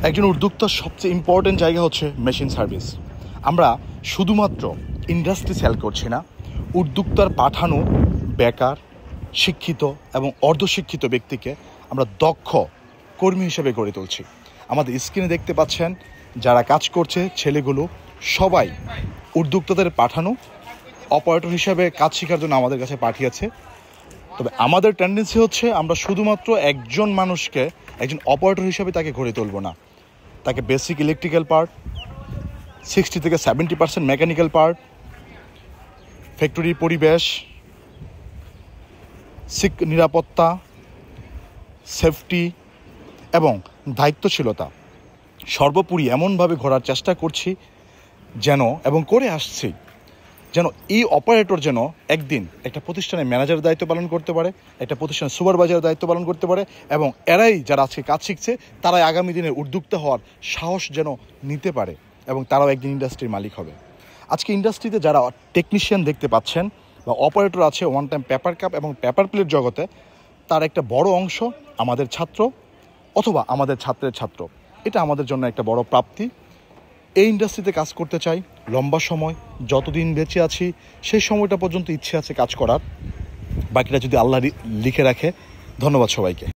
একজন উদ্যোক্তার সবচেয়ে ইম্পর্টেন্ট জায়গা হচ্ছে মেশিন সার্ভিস। আমরা শুধুমাত্র ইন্ডাস্ট্রি সেল করছি না, উদ্যোক্তার পাঠানো বেকার, শিক্ষিত এবং অর্ধশিক্ষিত ব্যক্তিকে আমরা দক্ষ কর্মী হিসেবে গড়ে তুলছি। আমাদের স্ক্রিনে দেখতে পাচ্ছেন যারা কাজ করছে ছেলেগুলো সবাই উদ্যোক্তাদের পাঠানো অপারেটর হিসাবে কাজ শেখার জন্য আমাদের কাছে পাঠিয়েছে। তবে আমাদের টেন্ডেন্সি হচ্ছে আমরা শুধুমাত্র একজন মানুষকে একজন অপারেটর হিসাবে তাকে গড়ে তুলব না, তাকে বেসিক ইলেকট্রিক্যাল পার্ট, 60 থেকে 70% মেকানিক্যাল পার্ট, ফ্যাক্টরির পরিবেশ, নিরাপত্তা, সেফটি এবং দায়িত্বশীলতা সর্বোপরি এমনভাবে ঘোরার চেষ্টা করছি যেন এবং করে আসছি যেন এই অপারেটর যেন একদিন একটা প্রতিষ্ঠানের ম্যানেজারের দায়িত্ব পালন করতে পারে, একটা প্রতিষ্ঠানের সুপারভাইজারের দায়িত্ব পালন করতে পারে এবং এরাই যারা আজকে কাজ শিখছে তারাই আগামী দিনে উদ্যোক্তা হওয়ার সাহস যেন নিতে পারে এবং তারাও একদিন ইন্ডাস্ট্রির মালিক হবে। আজকে ইন্ডাস্ট্রিতে যারা টেকনিশিয়ান দেখতে পাচ্ছেন বা অপারেটর আছে ওয়ান টাইম পেপার কাপ এবং পেপার প্লেট জগতে, তার একটা বড় অংশ আমাদের ছাত্র অথবা আমাদের ছাত্রের ছাত্র। এটা আমাদের জন্য একটা বড় প্রাপ্তি। এই ইন্ডাস্ট্রিতে কাজ করতে চাই লম্বা সময়, যতদিন বেঁচে আছি সেই সময়টা পর্যন্ত ইচ্ছে আছে কাজ করার, বাকিটা যদি আল্লাহ লিখে রাখে। ধন্যবাদ সবাইকে।